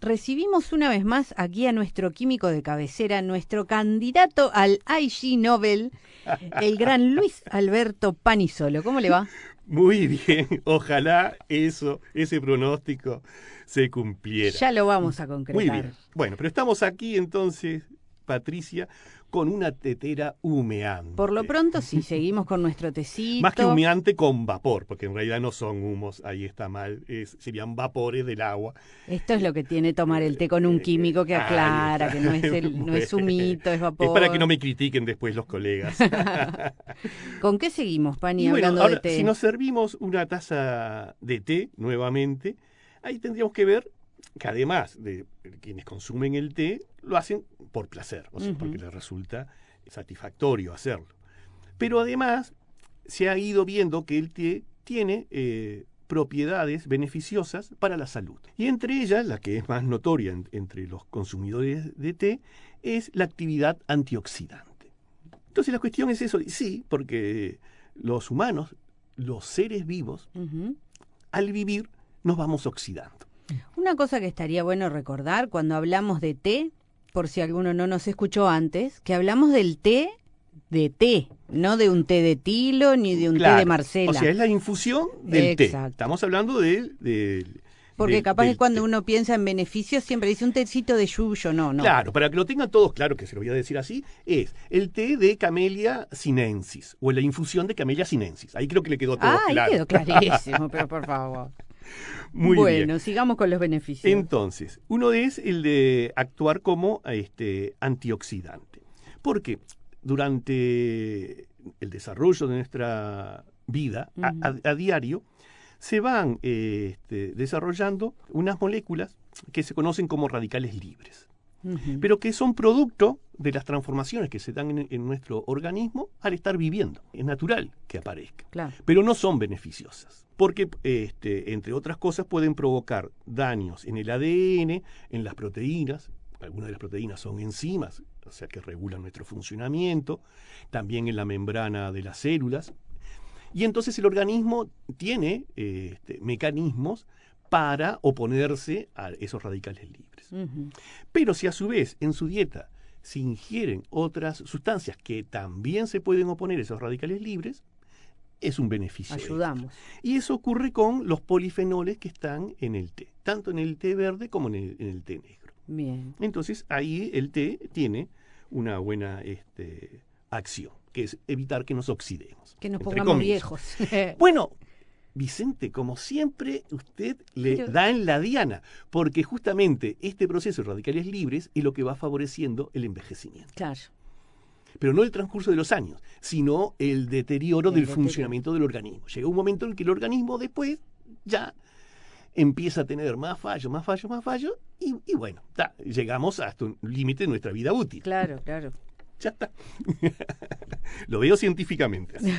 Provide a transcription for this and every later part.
recibimos una vez más aquí a nuestro químico de cabecera, nuestro candidato al IG Nobel, el gran Luis Alberto Panisolo. ¿Cómo le va? Muy bien, ojalá ese pronóstico se cumpliera. Ya lo vamos a concretar. Muy bien. Bueno, pero estamos aquí entonces, Patricia, con una tetera humeante. Por lo pronto sí, seguimos con nuestro tecito. Más que humeante, con vapor, porque en realidad no son humos, ahí está mal, serían vapores del agua. Esto es lo que tiene tomar el té con un químico que aclara que no es humito, es vapor. Es para que no me critiquen después los colegas. ¿Con qué seguimos, Pani, bueno, hablando ahora, de té? si nos servimos una taza de té nuevamente, ahí tendríamos que ver que además de quienes consumen el té, lo hacen por placer, o sea, porque les resulta satisfactorio hacerlo. Pero además se ha ido viendo que el té tiene propiedades beneficiosas para la salud. Y entre ellas, la que es más notoria entre los consumidores de té, es la actividad antioxidante. Entonces la cuestión es eso, sí, porque los humanos, los seres vivos, al vivir nos vamos oxidando. Una cosa que estaría bueno recordar cuando hablamos de té, por si alguno no nos escuchó antes, que hablamos del té, no de un té de Tilo ni de un té de Marcela. O sea, es la infusión del té. Estamos hablando porque capaz que cuando uno piensa en beneficios siempre dice un tecito de yuyo, no. Claro, para que lo tengan todos claro, que se lo voy a decir así, es el té de Camellia sinensis o la infusión de Camellia sinensis. Ahí creo que le quedó todo claro. Ahí quedó clarísimo, pero por favor. Muy bien. Bueno, sigamos con los beneficios. Entonces, uno es el de actuar como antioxidante. Porque durante el desarrollo de nuestra vida a diario se van desarrollando unas moléculas que se conocen como radicales libres, pero que son producto de las transformaciones que se dan en nuestro organismo al estar viviendo. Es natural que aparezcan, pero no son beneficiosas, porque entre otras cosas pueden provocar daños en el ADN, en las proteínas. Algunas de las proteínas son enzimas, o sea que regulan nuestro funcionamiento, también en la membrana de las células. Y entonces el organismo tiene mecanismos para oponerse a esos radicales libres. Pero si a su vez en su dieta se ingieren otras sustancias que también se pueden oponer a esos radicales libres, es un beneficio. Ayudamos. Extra. Y eso ocurre con los polifenoles que están en el té, tanto en el té verde como en el té negro. Bien. Entonces ahí el té tiene una buena acción, que es evitar que nos oxidemos. Que nos pongamos viejos. Bueno, Vicente, como siempre, usted le da en la diana, porque justamente este proceso de radicales libres es lo que va favoreciendo el envejecimiento. Claro. Pero no el transcurso de los años, sino el deterioro del funcionamiento del organismo. Llega un momento en que el organismo después ya empieza a tener más fallos, y bueno, llegamos hasta un límite de nuestra vida útil. Claro. Ya está. Lo veo científicamente así.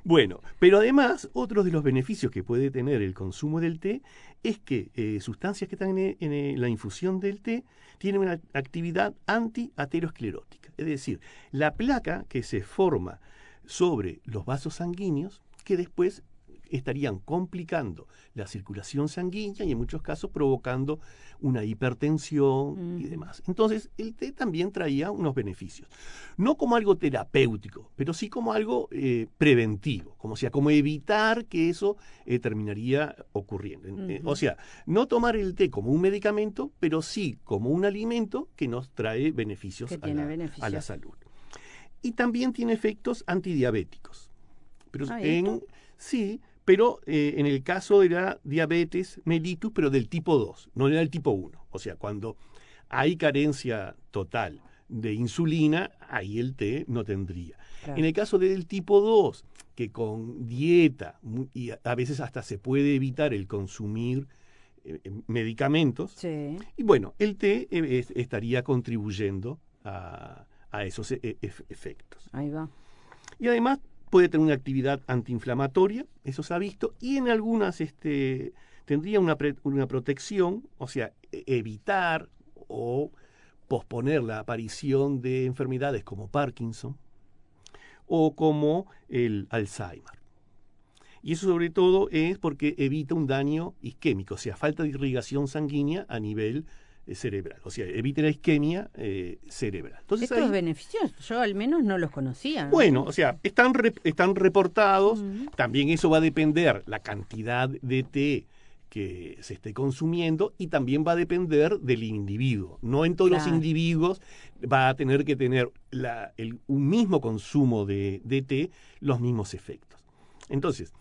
Bueno, pero además, otro de los beneficios que puede tener el consumo del té es que sustancias que están en la infusión del té tienen una actividad antiaterosclerótica. Es decir, la placa que se forma sobre los vasos sanguíneos que después estarían complicando la circulación sanguínea y en muchos casos provocando una hipertensión y demás. Entonces, el té también traía unos beneficios. No como algo terapéutico, pero sí como algo preventivo, como evitar que eso terminaría ocurriendo. O sea, no tomar el té como un medicamento, pero sí como un alimento que nos trae beneficios a la salud. Y también tiene efectos antidiabéticos. Pero sí, pero en el caso de la diabetes mellitus, pero del tipo 2, no era el tipo 1. O sea, cuando hay carencia total de insulina, ahí el té no tendría. Claro. En el caso del tipo 2, que con dieta, y a veces hasta se puede evitar el consumir medicamentos, y bueno, el té estaría contribuyendo a esos efectos. Ahí va. Y además puede tener una actividad antiinflamatoria, eso se ha visto, y en algunas tendría una protección, o sea, evitar o posponer la aparición de enfermedades como Parkinson o como el Alzheimer. Y eso sobre todo es porque evita un daño isquémico, o sea, falta de irrigación sanguínea a nivel cerebral, o sea, evita la isquemia cerebral. Entonces, Estos beneficios yo al menos no los conocía, ¿no? Bueno, o sea, están reportados, también eso va a depender la cantidad de té que se esté consumiendo y también va a depender del individuo. No en todos los individuos va a tener que tener un mismo consumo de té los mismos efectos. Entonces,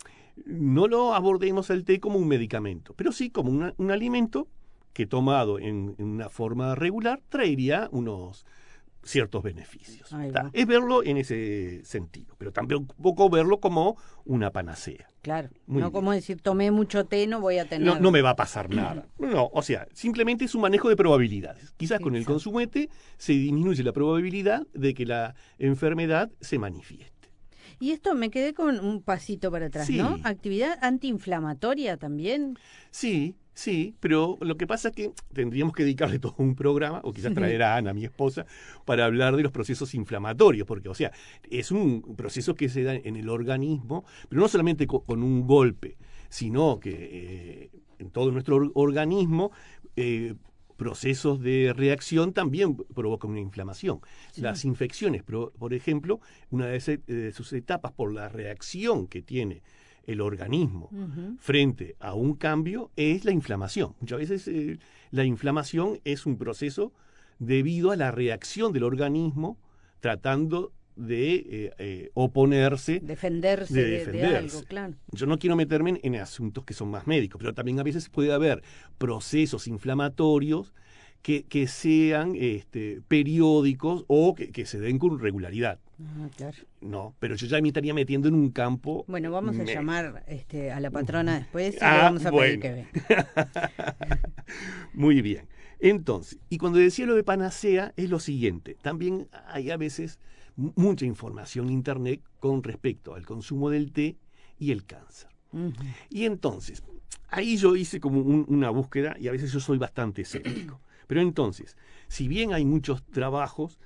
no lo abordemos el té como un medicamento, pero sí como un alimento que tomado en una forma regular traería unos ciertos beneficios. Es verlo en ese sentido, pero tampoco verlo como una panacea. Claro, no como decir tomé mucho té, no voy a tener... No me va a pasar nada. No, o sea, simplemente es un manejo de probabilidades. Quizás con el consumo de té se disminuye la probabilidad de que la enfermedad se manifieste. Y esto me quedé con un pasito para atrás, ¿no? ¿Actividad antiinflamatoria también? Sí, pero lo que pasa es que tendríamos que dedicarle todo un programa, o quizás traer a Ana, mi esposa, para hablar de los procesos inflamatorios, porque, o sea, es un proceso que se da en el organismo, pero no solamente con un golpe, sino que en todo nuestro organismo procesos de reacción también provocan una inflamación. Las infecciones, por ejemplo, una de sus etapas por la reacción que tiene el organismo frente a un cambio es la inflamación. Muchas veces la inflamación es un proceso debido a la reacción del organismo tratando de oponerse, defenderse de algo, claro. Yo no quiero meterme en asuntos que son más médicos, pero también a veces puede haber procesos inflamatorios que sean periódicos o que se den con regularidad. Claro. No, pero yo ya me estaría metiendo en un campo... Bueno, vamos a llamar a la patrona después y le vamos a pedir que venga. Muy bien. Entonces, y cuando decía lo de panacea, es lo siguiente. También hay a veces mucha información en Internet con respecto al consumo del té y el cáncer. Y entonces, ahí yo hice como una búsqueda y a veces yo soy bastante escéptico. Pero entonces, si bien hay muchos trabajos,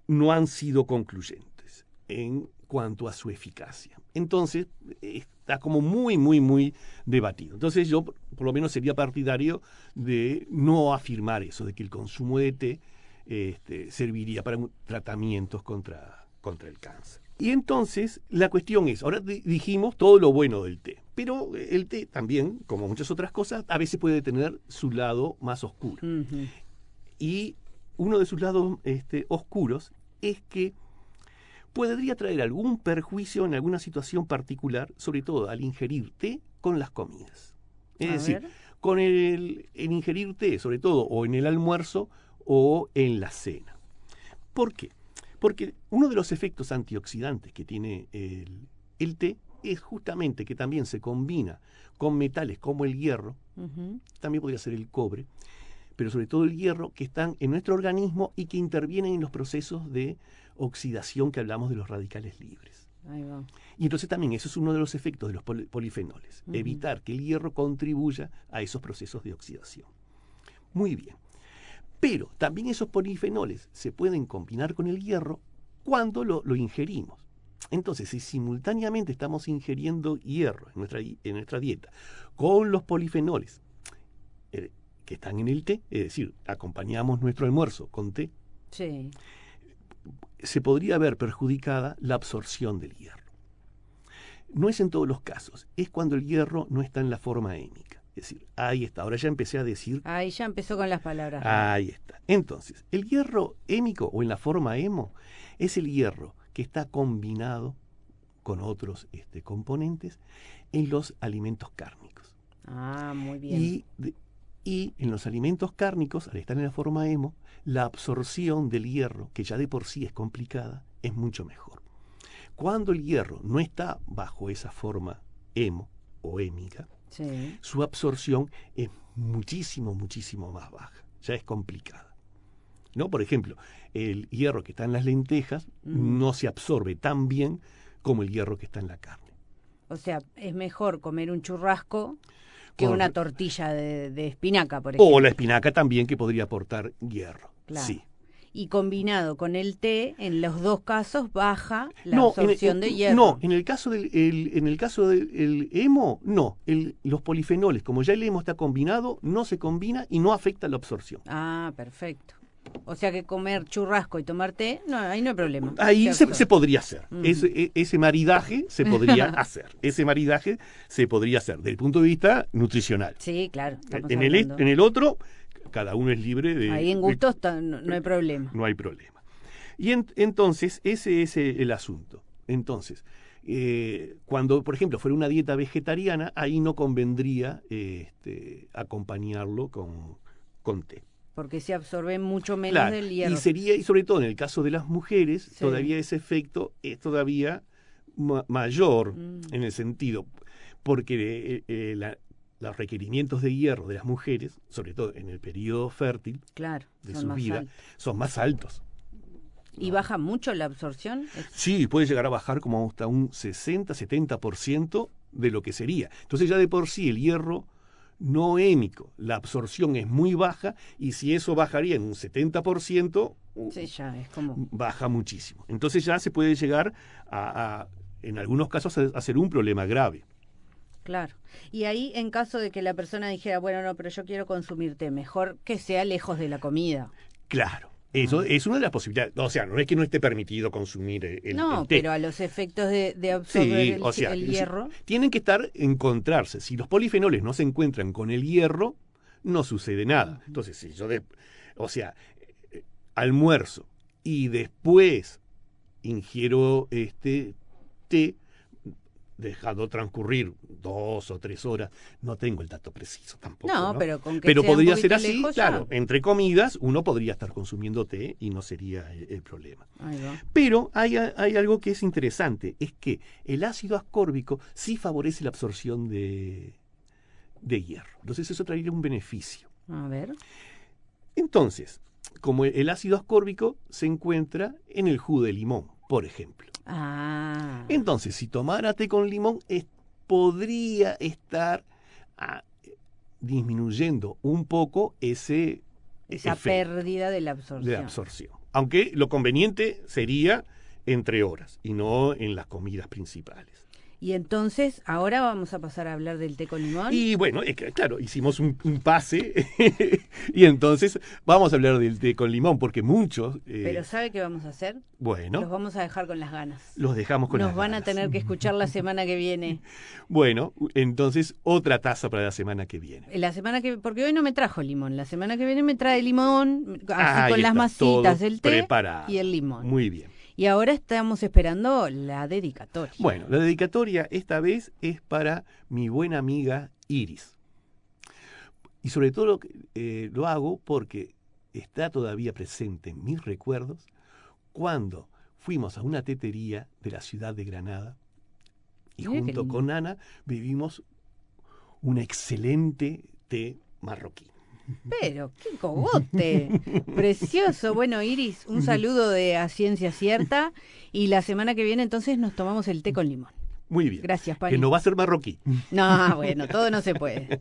no han sido concluyentes en cuanto a su eficacia. Entonces, está como muy debatido. Entonces, yo por lo menos sería partidario de no afirmar eso, de que el consumo de té serviría para tratamientos contra el cáncer. Y entonces, la cuestión es, ahora dijimos todo lo bueno del té, pero el té también, como muchas otras cosas, a veces puede tener su lado más oscuro. Y uno de sus lados oscuros es que podría traer algún perjuicio en alguna situación particular, sobre todo al ingerir té con las comidas. Es decir, con el ingerir té, sobre todo, o en el almuerzo o en la cena. ¿Por qué? Porque uno de los efectos antioxidantes que tiene el té es justamente que también se combina con metales como el hierro, también podría ser el cobre, pero sobre todo el hierro, que están en nuestro organismo y que intervienen en los procesos de oxidación que hablamos de los radicales libres. Ahí va. Y entonces también eso es uno de los efectos de los polifenoles, evitar que el hierro contribuya a esos procesos de oxidación. Muy bien. Pero también esos polifenoles se pueden combinar con el hierro cuando lo ingerimos. Entonces, si simultáneamente estamos ingiriendo hierro en nuestra dieta con los polifenoles que están en el té, es decir, acompañamos nuestro almuerzo con té, se podría ver perjudicada la absorción del hierro. No es en todos los casos, es cuando el hierro no está en la forma hémica. Es decir, ahí está, ahora ya empecé a decir... Ahí ya empezó con las palabras. Ahí está. Entonces, el hierro hémico o en la forma hemo es el hierro que está combinado con otros componentes en los alimentos cárnicos. Muy bien. Y en los alimentos cárnicos, al estar en la forma hemo, la absorción del hierro, que ya de por sí es complicada, es mucho mejor. Cuando el hierro no está bajo esa forma hemo o hémica, su absorción es muchísimo más baja, ya es complicada. ¿No? Por ejemplo, el hierro que está en las lentejas no se absorbe tan bien como el hierro que está en la carne. O sea, es mejor comer un churrasco que una tortilla de espinaca, por ejemplo. O la espinaca también, que podría aportar hierro. Claro. Sí. y combinado con el té, en los dos casos baja la No, absorción de hierro. no, en el caso del hemo, no. Los polifenoles, como ya el hemo está combinado, no se combina y no afecta la absorción. Ah, perfecto. O sea que comer churrasco y tomar té, no, ahí no hay problema. Ahí ¿cierto? se podría hacer. Ujú. Ese maridaje se podría hacer. Ese maridaje se podría hacer desde el punto de vista nutricional. Sí, claro. estamos En hablando. el otro, cada uno es libre de... Ahí en gustos no hay problema. No hay problema. Y entonces, ese es el asunto. Entonces, cuando, por ejemplo, fuera una dieta vegetariana, ahí no convendría acompañarlo con té. Porque se absorbe mucho menos Claro, del hierro. y sobre todo en el caso de las mujeres, Sí. todavía ese efecto es todavía mayor Mm. en el sentido, porque los requerimientos de hierro de las mujeres, sobre todo en el periodo fértil Claro, de son su más vida, altos. son más altos. ¿Y baja mucho la absorción? Sí, puede llegar a bajar como hasta un 60-70% de lo que sería. Entonces ya de por sí el hierro no hémico, la absorción es muy baja y si eso bajaría en un 70%, Sí, ya es como... baja muchísimo. Entonces ya se puede llegar en algunos casos, a ser un problema grave. Claro. Y ahí, en caso de que la persona dijera, bueno, no, pero yo quiero consumir té, mejor que sea lejos de la comida. Claro. Eso es una de las posibilidades. O sea, no es que no esté permitido consumir el No, té. pero a los efectos de absorber Sí, o sea, el hierro... tienen que encontrarse. Si los polifenoles no se encuentran con el hierro, no sucede nada. Entonces, si yo almuerzo y después ingiero té, dejado transcurrir 2 o 3 horas, no tengo el dato preciso tampoco. No, pero con que pero sea un podría poquito ser así, lejos, ya. claro, entre comidas uno podría estar consumiendo té y no sería el problema. Ahí va. Pero hay algo que es interesante, es que el ácido ascórbico sí favorece la absorción de hierro. Entonces eso traería un beneficio. A ver. Entonces, como el ácido ascórbico se encuentra en el jugo de limón, por ejemplo. Ah. Entonces, si tomara té con limón, podría estar disminuyendo un poco Esa efecto pérdida de la absorción. de absorción. Aunque lo conveniente sería entre horas y no en las comidas principales. Y entonces, ahora vamos a pasar a hablar del té con limón. Y bueno, claro, hicimos un pase y entonces vamos a hablar del té con limón porque muchos... Pero ¿sabe qué vamos a hacer? Bueno, Los vamos a dejar con las ganas. los dejamos con Nos las van a ganas. tener que escuchar la semana que viene. Bueno, entonces otra taza para la semana que viene. Porque hoy no me trajo limón. La semana que viene me trae limón, así Ahí con las está, masitas, todo el té preparado. y el limón. Muy bien. Y ahora estamos esperando la dedicatoria. Bueno, la dedicatoria esta vez es para mi buena amiga Iris. Y sobre todo lo hago porque está todavía presente en mis recuerdos cuando fuimos a una tetería de la ciudad de Granada y Mira qué junto lindo. con Ana bebimos un excelente té marroquí. Pero, qué cogote. Precioso. Bueno, Iris, un saludo de A Ciencia Cierta. Y la semana que viene entonces nos tomamos el té con limón. Muy bien. Gracias, Pani. Que no va a ser marroquí. No, bueno, todo no se puede.